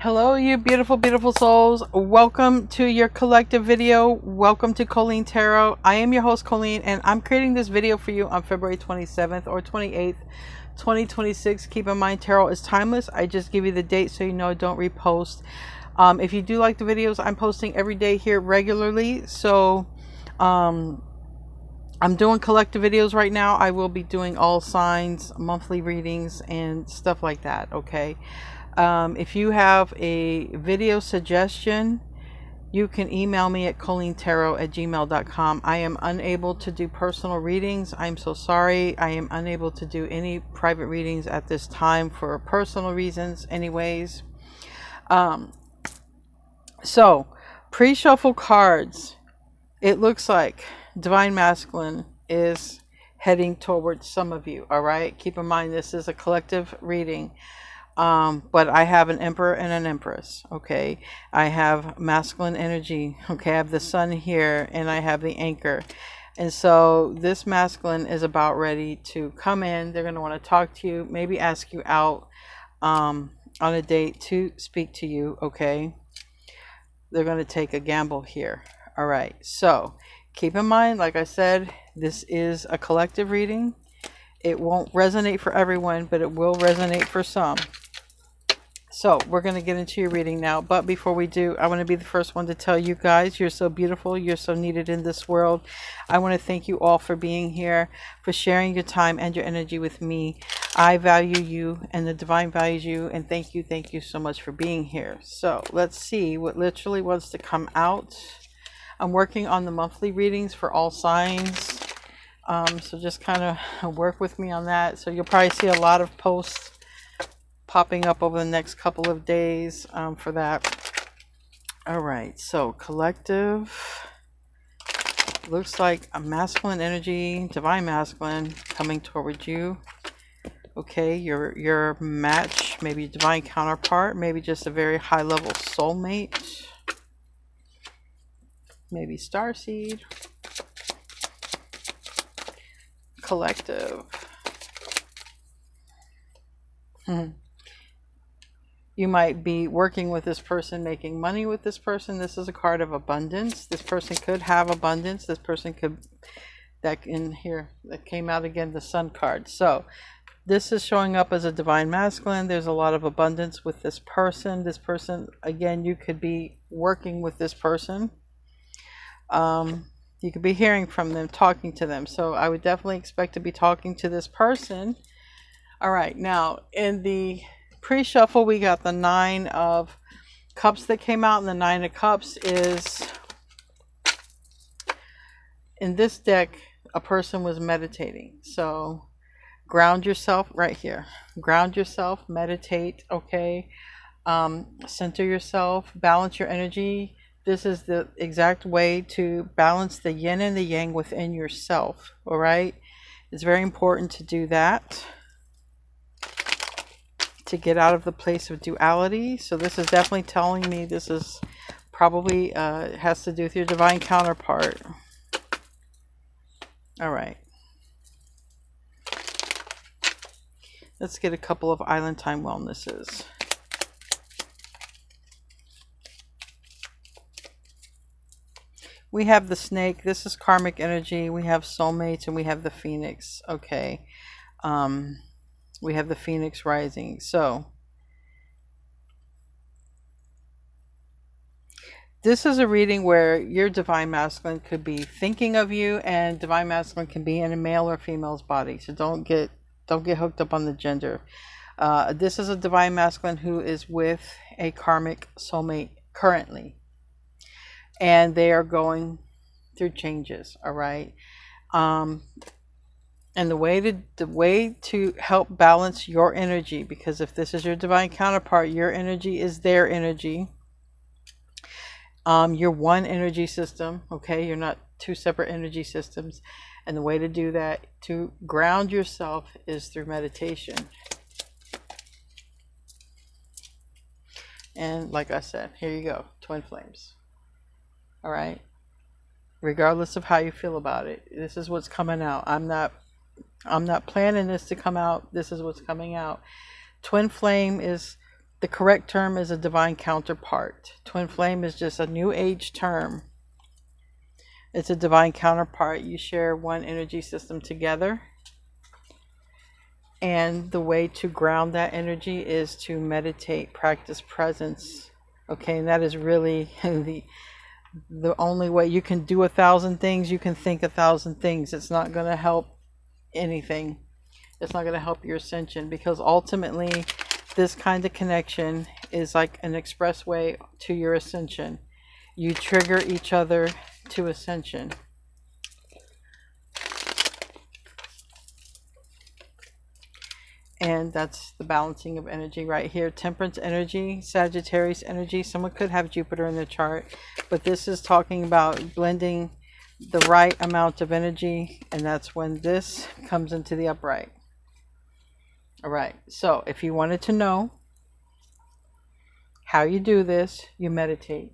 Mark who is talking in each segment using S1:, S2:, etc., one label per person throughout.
S1: Hello, you beautiful, beautiful souls. Welcome to your collective video. Welcome to Colleen Tarot. I am your host, Colleen, and I'm creating this video for you on February 27th or 28th, 2026. Keep in mind, tarot is timeless. I just give you the date so you know, don't repost. If you do like the videos, I'm posting every day here regularly. So, I'm doing collective videos right now. I will be doing all signs, monthly readings, and stuff like that, okay? If you have a video suggestion, you can email me at colleentaro@gmail.com. I am unable to do personal readings. I'm so sorry. I am unable to do any private readings at this time for personal reasons anyways. So, pre-shuffle cards. It looks like Divine Masculine is heading towards some of you, all right? Keep in mind, this is a collective reading. But I have an Emperor and an Empress, okay? I have masculine energy, okay? I have the Sun here, and I have the Anchor. And so this masculine is about ready to come in. They're going to want to talk to you, maybe ask you out on a date to speak to you, okay? They're going to take a gamble here. All right, so keep in mind, like I said, this is a collective reading. It won't resonate for everyone, but it will resonate for some. So we're going to get into your reading now. But before we do, I want to be the first one to tell you guys, you're so beautiful. You're so needed in this world. I want to thank you all for being here, for sharing your time and your energy with me. I value you and the divine values you. And thank you so much for being here. So let's see what literally wants to come out. I'm working on the monthly readings for all signs. So just kind of work with me on that. So you'll probably see a lot of posts popping up over the next couple of days for that. All right, so collective looks like a masculine energy, divine masculine coming towards you. Okay, your match, maybe divine counterpart, maybe just a very high level soulmate, maybe starseed. Collective. You might be working with this person, making money with this person. This is a card of abundance. This person could have abundance. This person could, that in here, that came out again, the Sun card. So this is showing up as a divine masculine. There's a lot of abundance with this person. This person, again, you could be working with this person. You could be hearing from them, talking to them. So I would definitely expect to be talking to this person. All right, now in the pre-shuffle, we got the Nine of Cups that came out, and the Nine of Cups is, in this deck, a person was meditating. So ground yourself right here. Ground yourself, meditate, okay? Center yourself, balance your energy. This is the exact way to balance the yin and the yang within yourself, all right? It's very important to do that, to get out of the place of duality. So this is definitely telling me this is probably has to do with your divine counterpart. All right. Let's get a couple of Island Time wellnesses. We have the Snake. This is karmic energy. We have soulmates, and we have the Phoenix. Okay. We have the Phoenix rising. So this is a reading where your divine masculine could be thinking of you, and divine masculine can be in a male or female's body. So don't get hooked up on the gender. This is a divine masculine who is with a karmic soulmate currently, and they are going through changes. All right. And the way to help balance your energy, because if this is your divine counterpart, your energy is their energy. You're one energy system, okay? You're not two separate energy systems. And the way to do that, to ground yourself, is through meditation. And like I said, here you go, twin flames. All right? Regardless of how you feel about it, this is what's coming out. I'm not planning this to come out. This is what's coming out. Twin flame is The correct term is a divine counterpart. Twin flame is just a new age term. It's a divine counterpart. You share one energy system together. And the way to ground that energy is to meditate, practice presence. Okay, and that is really the only way. You can do 1,000 things, you can think 1,000 things. It's not going to help anything. It's not going to help your ascension, because ultimately this kind of connection is like an expressway to your ascension. You trigger each other to ascension. And that's the balancing of energy right here. Temperance energy, Sagittarius energy. Someone could have Jupiter in their chart, but this is talking about blending the right amount of energy, and that's when this comes into the upright. All right, so if you wanted to know how you do this, you meditate.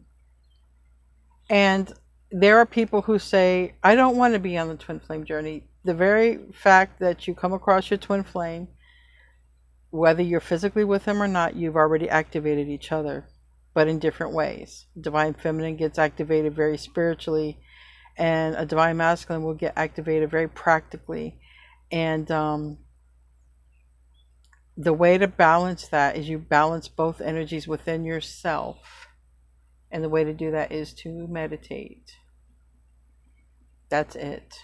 S1: And there are people who say, I don't want to be on the twin flame journey. The very fact that you come across your twin flame, whether you're physically with them or not, you've already activated each other, but in different ways. Divine feminine gets activated very spiritually, and a divine masculine will get activated very practically. And the way to balance that is you balance both energies within yourself. And the way to do that is to meditate. That's it.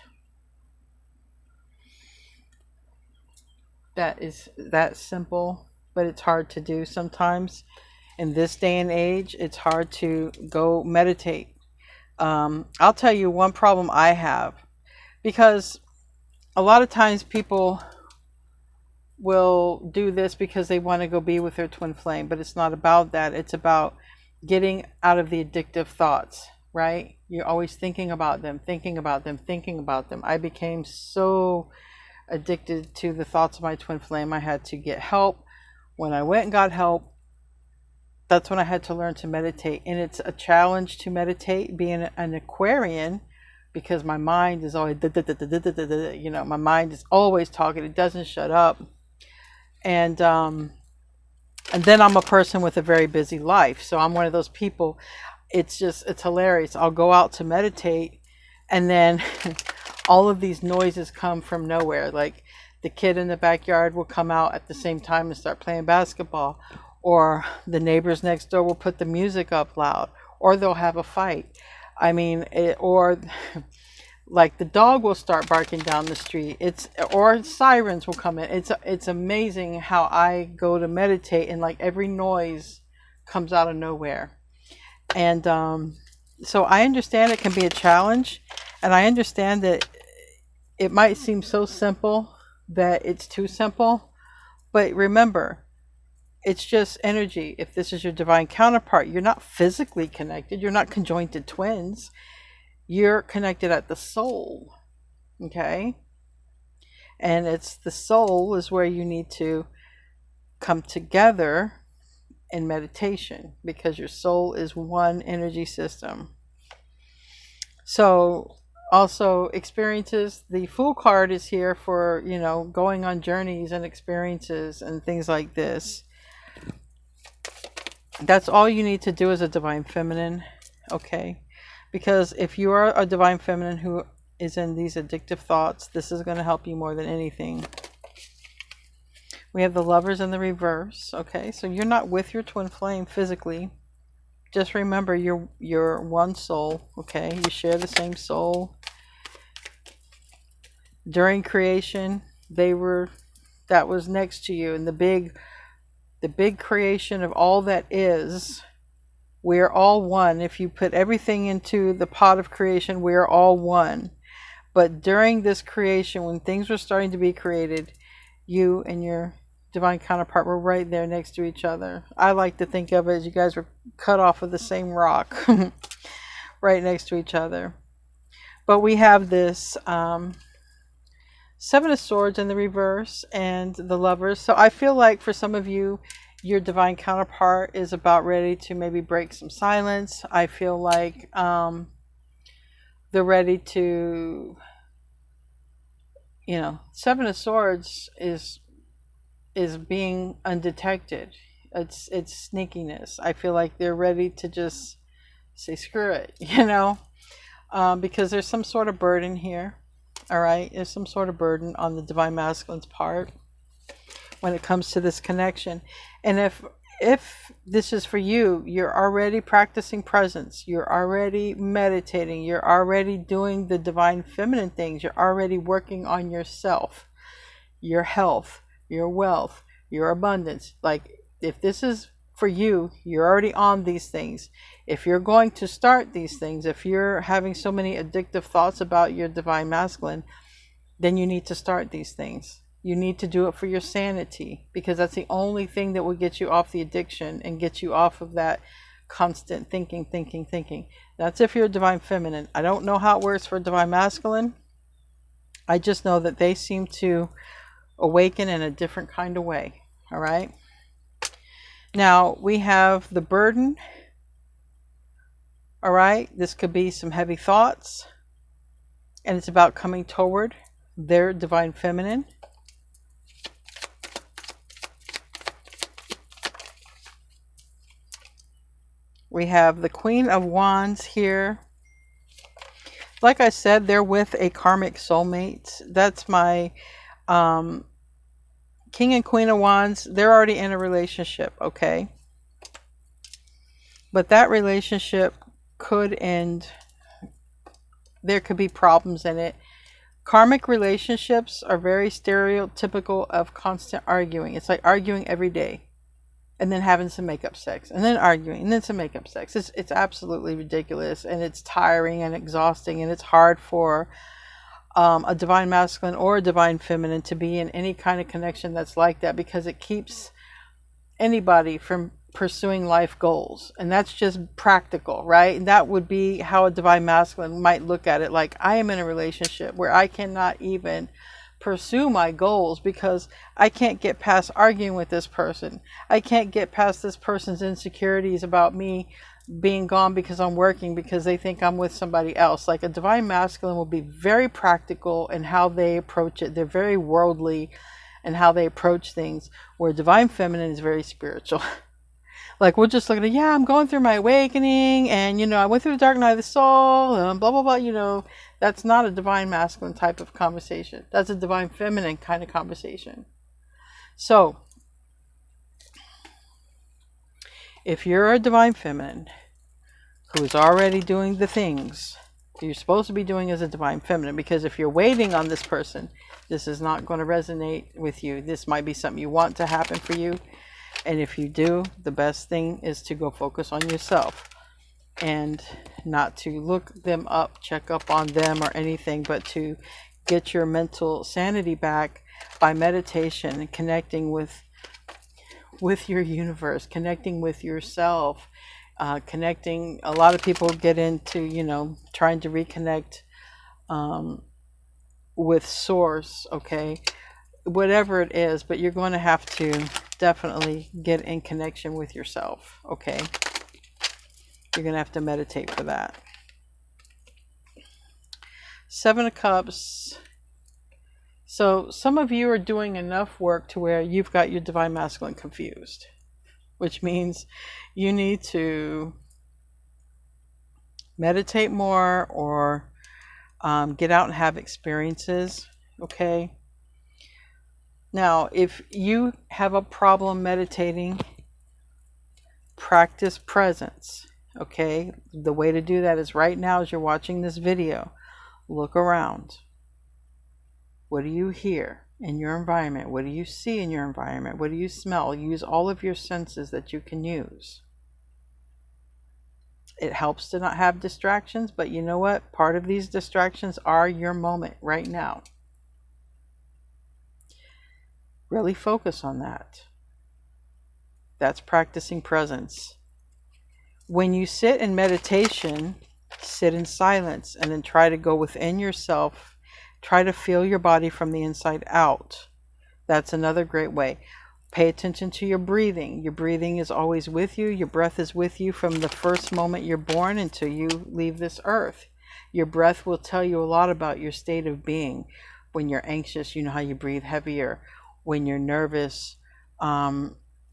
S1: That is that simple, but it's hard to do sometimes. In this day and age, it's hard to go meditate. I'll tell you one problem I have, because a lot of times people will do this because they want to go be with their twin flame, but it's not about that. It's about getting out of the addictive thoughts, right? You're always thinking about them, thinking about them, thinking about them. I became so addicted to the thoughts of my twin flame. I had to get help. When I went and got help, that's when I had to learn to meditate. And it's a challenge to meditate, being an Aquarian, because my mind is always, you know, my mind is always talking. It doesn't shut up. And then I'm a person with a very busy life. So I'm one of those people. It's hilarious. I'll go out to meditate, and then all of these noises come from nowhere. Like the kid in the backyard will come out at the same time and start playing basketball, or the neighbors next door will put the music up loud, or they'll have a fight. I mean, or like the dog will start barking down the street. Or sirens will come in. It's amazing how I go to meditate, and like every noise comes out of nowhere. And so I understand it can be a challenge, and I understand that it might seem so simple that it's too simple. But remember, it's just energy. If this is your divine counterpart, you're not physically connected. You're not conjoined twins. You're connected at the soul. Okay? And it's the soul is where you need to come together in meditation, because your soul is one energy system. So also experiences, the Fool card is here for, you know, going on journeys and experiences and things like this. That's all you need to do as a divine feminine, okay? Because if you are a divine feminine who is in these addictive thoughts, this is going to help you more than anything. We have the Lovers in the reverse, okay? So you're not with your twin flame physically. Just remember, you're one soul, okay? You share the same soul. During creation, that was next to you, and the big creation of all that is, we're all one. If you put everything into the pot of creation, we're all one. But during this creation, when things were starting to be created, you and your divine counterpart were right there next to each other. I like to think of it as you guys were cut off of the same rock, right next to each other. But we have this Seven of Swords in the reverse and the Lovers. So I feel like for some of you, your divine counterpart is about ready to maybe break some silence. I feel like they're ready to, you know, Seven of Swords is being undetected. It's sneakiness. I feel like they're ready to just say screw it, you know, because there's some sort of burden here. All right, there's some sort of burden on the divine masculine's part when it comes to this connection. And if this is for you, you're already practicing presence, you're already meditating, you're already doing the divine feminine things, you're already working on yourself, your health, your wealth, your abundance. Like, if this is for you, you're already on these things. If you're going to start these things, if you're having so many addictive thoughts about your divine masculine, then you need to start these things. You need to do it for your sanity, because that's the only thing that will get you off the addiction and get you off of that constant thinking. That's if you're a divine feminine. I don't know how it works for divine masculine. I just know that they seem to awaken in a different kind of way. All right. Now we have the burden. All right. This could be some heavy thoughts, and it's about coming toward their divine feminine. We have the Queen of Wands here. Like I said, they're with a karmic soulmate. That's my King and Queen of Wands. They're already in a relationship, okay? But that relationship could end. There could be problems in it. Karmic relationships are very stereotypical of constant arguing. It's like arguing every day, and then having some makeup sex, and then arguing, and then some makeup sex. It's absolutely ridiculous, and it's tiring and exhausting, and it's hard for a divine masculine or a divine feminine to be in any kind of connection that's like that, because it keeps anybody from pursuing life goals. And that's just practical, right? And that would be how a divine masculine might look at it. Like, I am in a relationship where I cannot even pursue my goals because I can't get past arguing with this person. I can't get past this person's insecurities about me being gone because I'm working, because they think I'm with somebody else. Like, a divine masculine will be very practical in how they approach it. They're very worldly in how they approach things, where divine feminine is very spiritual. Like, we'll just look at it, yeah, I'm going through my awakening, and, you know, I went through the dark night of the soul, and blah, blah, blah, you know. That's not a divine masculine type of conversation. That's a divine feminine kind of conversation. So, if you're a divine feminine who is already doing the things you're supposed to be doing as a divine feminine, because if you're waiting on this person, this is not going to resonate with you. This might be something you want to happen for you. And if you do, the best thing is to go focus on yourself and not to look them up, check up on them or anything, but to get your mental sanity back by meditation and connecting with your universe, connecting with yourself, connecting. A lot of people get into, you know, trying to reconnect with source, okay? Whatever it is, but you're going to have to definitely get in connection with yourself, okay? You're going to have to meditate for that. Seven of Cups. So some of you are doing enough work to where you've got your divine masculine confused, which means you need to meditate more, or get out and have experiences, okay? Now, if you have a problem meditating, practice presence, okay? The way to do that is right now as you're watching this video, look around. What do you hear in your environment? What do you see in your environment? What do you smell? Use all of your senses that you can use. It helps to not have distractions, but you know what? Part of these distractions are your moment right now. Really focus on that. That's practicing presence. When you sit in meditation, sit in silence and then try to go within yourself. Try to feel your body from the inside out. That's another great way. Pay attention to your breathing. Your breathing is always with you. Your breath is with you from the first moment you're born until you leave this earth. Your breath will tell you a lot about your state of being. When you're anxious, you know how you breathe heavier. When you're nervous,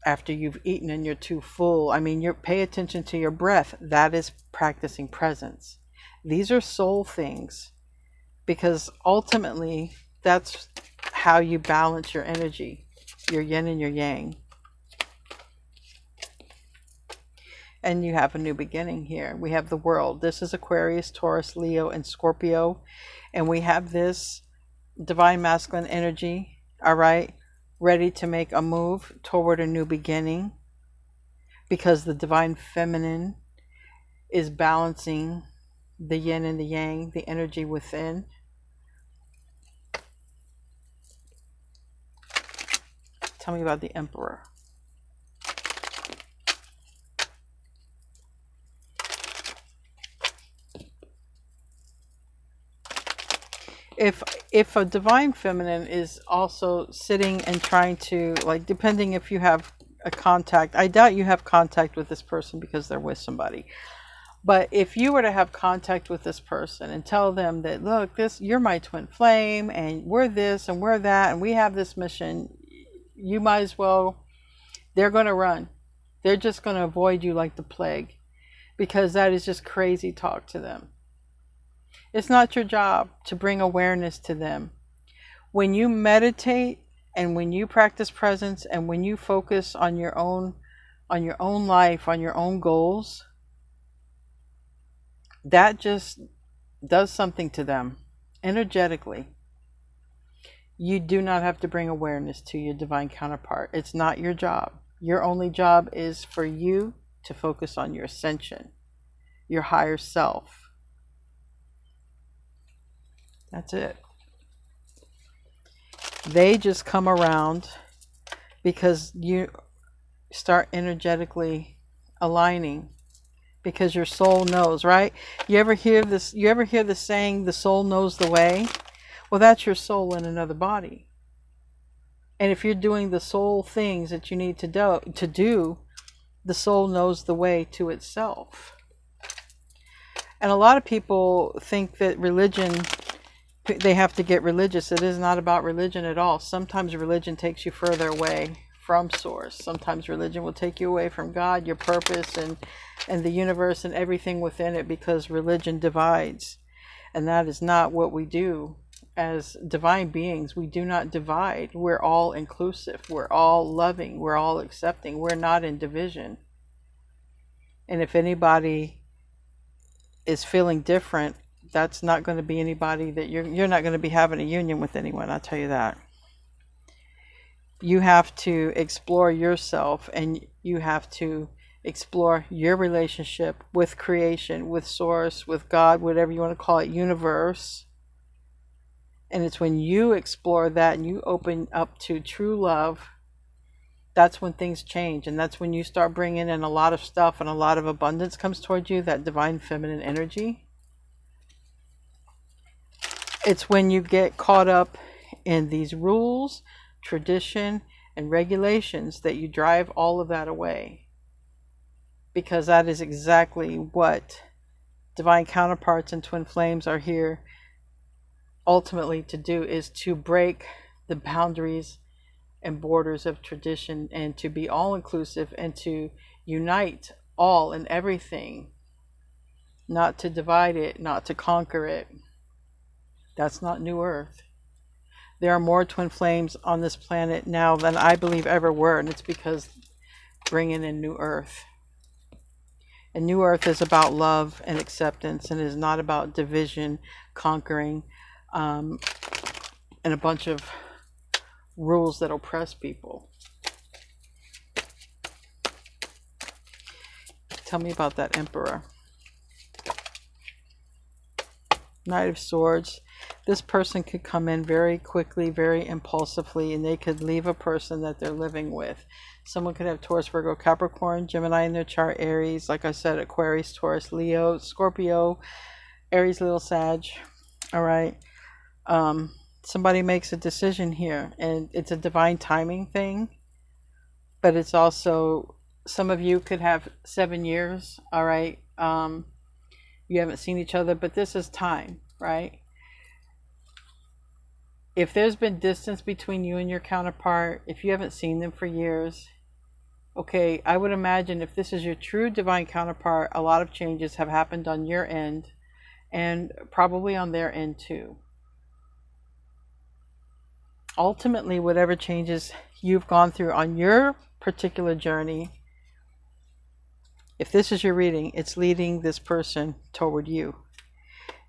S1: after you've eaten and you're too full. I mean, pay attention to your breath. That is practicing presence. These are soul things, because ultimately that's how you balance your energy, your yin and your yang. And you have a new beginning here. We have the world. This is Aquarius, Taurus, Leo, and Scorpio. And we have this divine masculine energy, all right, ready to make a move toward a new beginning, because the divine feminine is balancing the yin and the yang, the energy within. Tell me about the Emperor. If a divine feminine is also sitting and trying to, like, depending if you have a contact, I doubt you have contact with this person because they're with somebody. But if you were to have contact with this person and tell them that, look, you're my twin flame, and we're this and we're that, and we have this mission, you might as well, they're going to run. They're just going to avoid you like the plague, because that is just crazy talk to them. It's not your job to bring awareness to them. When you meditate and when you practice presence and when you focus on your own life, on your own goals, that just does something to them energetically. You do not have to bring awareness to your divine counterpart. It's not your job. Your only job is for you to focus on your ascension, your higher self. That's it. They just come around because you start energetically aligning, because your soul knows, right? You ever hear this? You ever hear the saying, the soul knows the way? Well, that's your soul in another body. And if you're doing the soul things that you need to do, the soul knows the way to itself. And a lot of people think that religion, they have to get religious. It is not about religion at all. Sometimes religion takes you further away from source. Sometimes religion will take you away from God, your purpose, and the universe and everything within it, because religion divides. And that is not what we do as divine beings. We do not divide. We're all inclusive. We're all loving. We're all accepting. We're not in division. And if anybody is feeling different, that's not going to be anybody that you're not going to be having a union with anyone, I'll tell you that. You have to explore yourself, and you have to explore your relationship with creation, with source, with God, whatever you want to call it, universe. And it's when you explore that and you open up to true love, that's when things change. And that's when you start bringing in a lot of stuff, and a lot of abundance comes towards you, that divine feminine energy. It's when you get caught up in these rules, tradition, and regulations that you drive all of that away. Because that is exactly what divine counterparts and twin flames are here ultimately to do, is to break the boundaries and borders of tradition, and to be all inclusive, and to unite all and everything, not to divide it, not to conquer it. That's not New Earth. There are more twin flames on this planet now than I believe ever were, and it's because bringing in New Earth. And New Earth is about love and acceptance, and is not about division, conquering, and a bunch of rules that oppress people. Tell me about that Emperor. Knight of Swords. This person could come in very quickly, very impulsively, and they could leave a person that they're living with. Someone could have Taurus, Virgo, Capricorn, Gemini in their chart, Aries, like I said, Aquarius, Taurus, Leo, Scorpio, Aries, little Sag. All right. Somebody makes a decision here, and it's a divine timing thing, but it's also, some of you could have 7 years. All right. You haven't seen each other, but this is time, right? If there's been distance between you and your counterpart, if you haven't seen them for years, Okay, I would imagine if this is your true divine counterpart, a lot of changes have happened on your end and probably on their end too. Ultimately, whatever changes you've gone through on your particular journey, if this is your reading, it's leading this person toward you.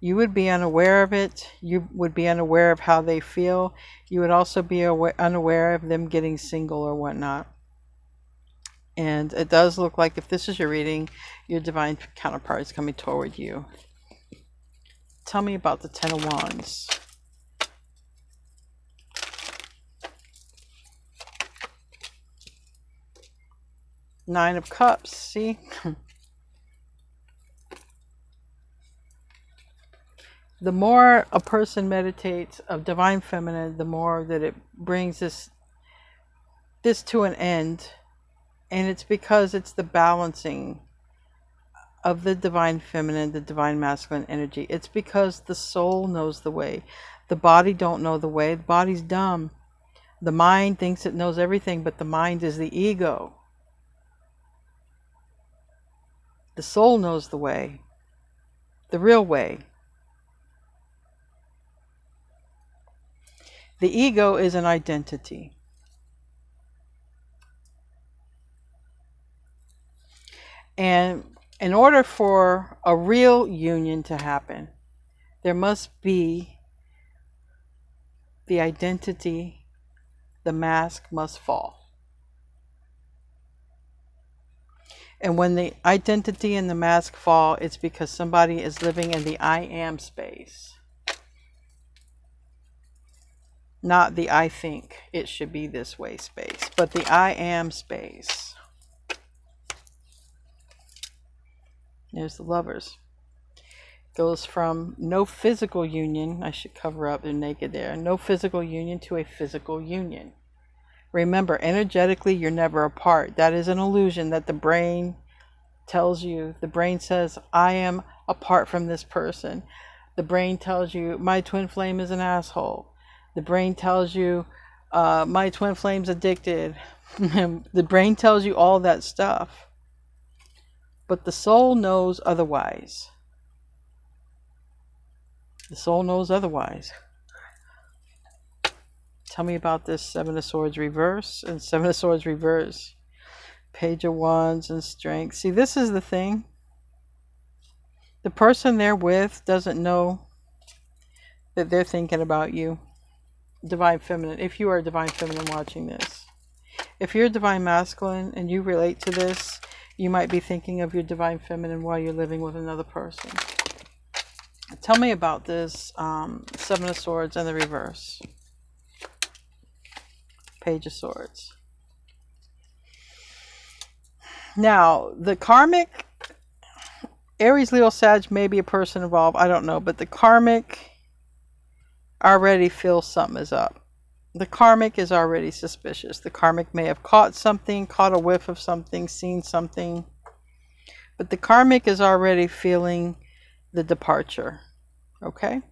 S1: You would be unaware of it. You would be unaware of how they feel. You would also be unaware of them getting single or whatnot. And it does look like if this is your reading, your divine counterpart is coming toward you. Tell me about the Ten of Wands. Nine of Cups, see? The more a person meditates of divine feminine, the more that it brings this to an end. And it's because it's the balancing of the divine feminine, the divine masculine energy. It's because the soul knows the way. The body don't know the way. The body's dumb. The mind thinks it knows everything, but the mind is the ego. The soul knows the way, the real way. The ego is an identity. And in order for a real union to happen, there must be the identity, the mask must fall. And when the identity and the mask fall, it's because somebody is living in the I am space. Not the I think it should be this way space, but the I am space. There's the Lovers. Goes from no physical union, I should cover up, they're naked there, no physical union to a physical union. Remember, energetically, you're never apart. That is an illusion that the brain tells you. The brain says, I am apart from this person. The brain tells you, my twin flame is an asshole. The brain tells you, my twin flame's addicted. The brain tells you all that stuff. But the soul knows otherwise. The soul knows otherwise. Tell me about this Seven of Swords reverse and Seven of Swords reverse. Page of Wands and Strength. See, this is the thing. The person they're with doesn't know that they're thinking about you. Divine Feminine. If you are Divine Feminine watching this. If you're Divine Masculine and you relate to this, you might be thinking of your Divine Feminine while you're living with another person. Tell me about this Seven of Swords and the reverse. Page of Swords. Now, the karmic, Aries, Leo, Sag, maybe a person involved, I don't know, but the karmic already feels something is up. The karmic is already suspicious. The karmic may have caught something, caught a whiff of something, seen something, but the karmic is already feeling the departure. Okay?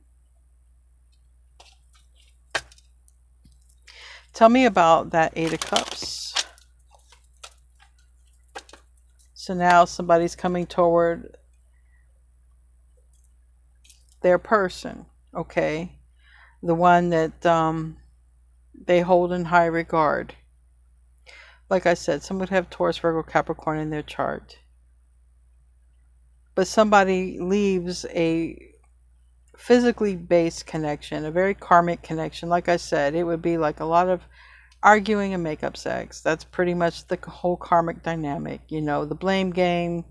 S1: Tell me about that Eight of Cups. So now somebody's coming toward their person, okay? The one that they hold in high regard. Like I said, some would have Taurus, Virgo, Capricorn in their chart. But somebody leaves a physically based connection, a very karmic connection. Like I said, it would be like a lot of arguing and makeup sex. That's pretty much the whole karmic dynamic. You know, the blame game,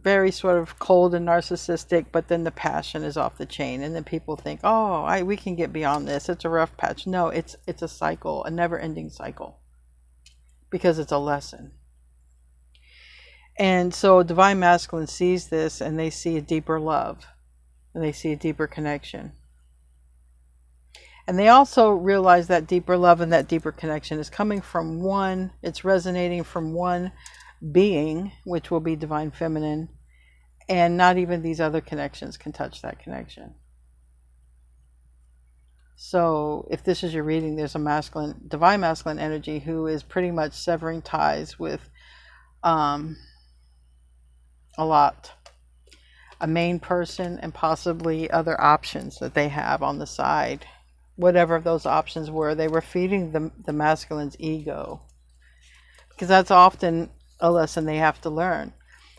S1: very sort of cold and narcissistic, but then the passion is off the chain. And then people think, oh, we can get beyond this. It's a rough patch. No, it's a cycle, a never-ending cycle, because it's a lesson. And so Divine Masculine sees this and they see a deeper love. And they see a deeper connection. And they also realize that deeper love and that deeper connection is coming from one, it's resonating from one being, which will be Divine Feminine, and not even these other connections can touch that connection. So if this is your reading, there's a masculine, divine masculine energy who is pretty much severing ties with um, a lot. A main person and possibly other options that they have on the side. Whatever those options were, they were feeding the masculine's ego. Because that's often a lesson they have to learn.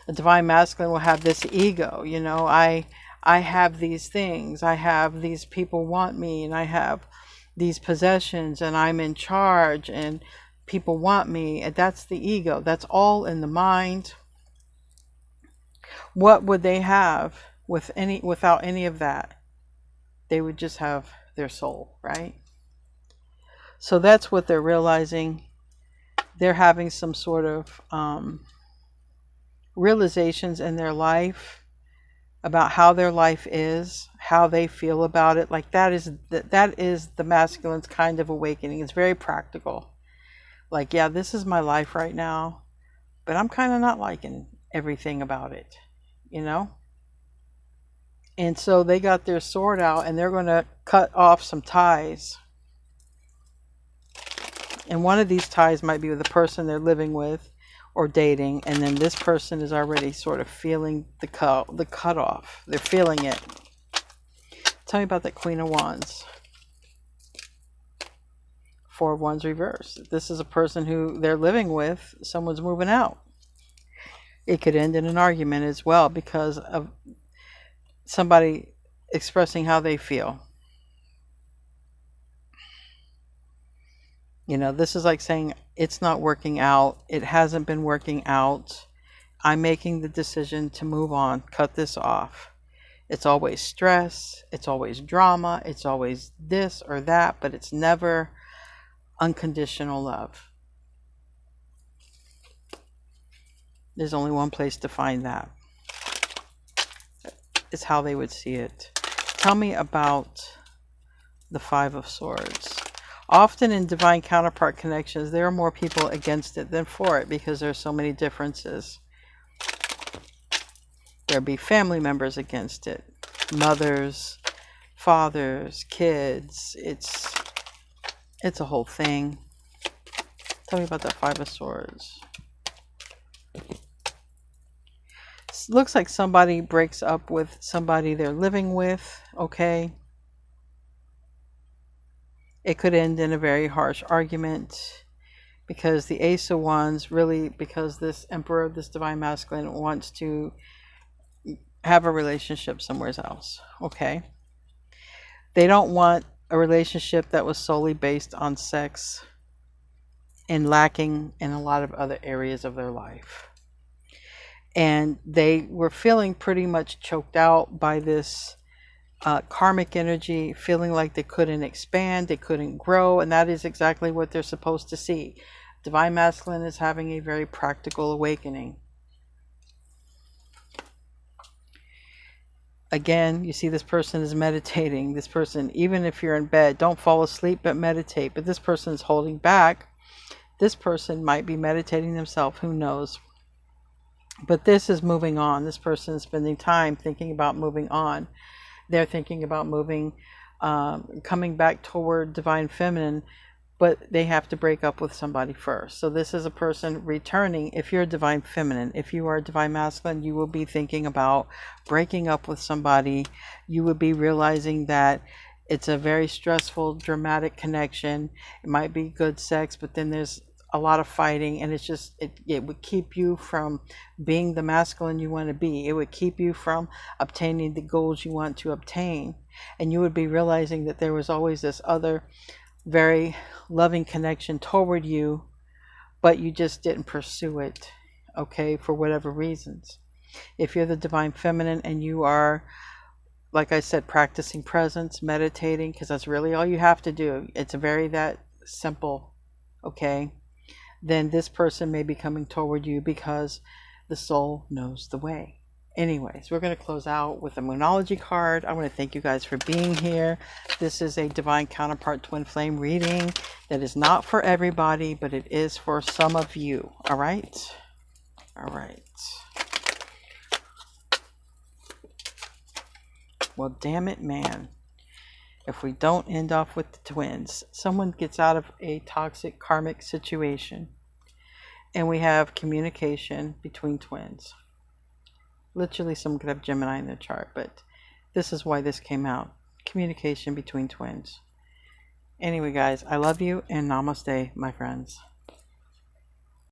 S1: A divine masculine will have this ego, you know, I have these things, I have these people want me, and I have these possessions, and I'm in charge, and people want me, and that's the ego. That's all in the mind. What would they have without any of that? They would just have their soul, right? So that's what they're realizing. They're having some sort of realizations in their life about how their life is, how they feel about it. Like that is the masculine's kind of awakening. It's very practical. Like, yeah, this is my life right now, but I'm kind of not liking everything about it, you know? And so they got their sword out and they're going to cut off some ties. And one of these ties might be with the person they're living with or dating, and then this person is already sort of feeling the cutoff. They're feeling it. Tell me about that Queen of Wands. Four of Wands reversed. This is a person who they're living with. Someone's moving out. It could end in an argument as well because of somebody expressing how they feel. You know, this is like saying it's not working out. It hasn't been working out. I'm making the decision to move on, cut this off. It's always stress. It's always drama. It's always this or that, but it's never unconditional love. There's only one place to find that. It's how they would see it. Tell me about the Five of Swords. Often in divine counterpart connections, there are more people against it than for it because there's so many differences. There'll be family members against it. Mothers, fathers, kids. It's a whole thing. Tell me about that Five of Swords. Looks like somebody breaks up with somebody they're living with, okay? It could end in a very harsh argument because the Ace of Wands really, because this Emperor, this Divine Masculine wants to have a relationship somewhere else, okay? They don't want a relationship that was solely based on sex and lacking in a lot of other areas of their life. And they were feeling pretty much choked out by this karmic energy, feeling like they couldn't expand, they couldn't grow, and that is exactly what they're supposed to see. Divine Masculine is having a very practical awakening. Again, you see this person is meditating. This person, even if you're in bed, don't fall asleep, but meditate. But this person is holding back. This person might be meditating themselves, who knows? But this is moving on. This person is spending time thinking about moving on. They're thinking about moving, coming back toward Divine Feminine, but they have to break up with somebody first. So this is a person returning. If you're a Divine Feminine, if you are a Divine Masculine, you will be thinking about breaking up with somebody. You will be realizing that it's a very stressful, dramatic connection. It might be good sex, but then there's a lot of fighting, and it's just it would keep you from being the masculine you want to be. It would keep you from obtaining the goals you want to obtain, and you would be realizing that there was always this other very loving connection toward you, but you just didn't pursue it, okay, for whatever reasons. If you're the Divine Feminine and you are, like I said, practicing presence, meditating, because that's really all you have to do. It's very that simple, okay? Then this person may be coming toward you because the soul knows the way. Anyways, we're going to close out with a Moonology card. I want to thank you guys for being here. This is a Divine Counterpart Twin Flame reading that is not for everybody, but it is for some of you. All right? All right. Well, damn it, man. If we don't end off with the twins, someone gets out of a toxic karmic situation, and we have communication between twins. Literally, someone could have Gemini in their chart, but this is why this came out. Communication between twins. Anyway, guys, I love you, and namaste, my friends.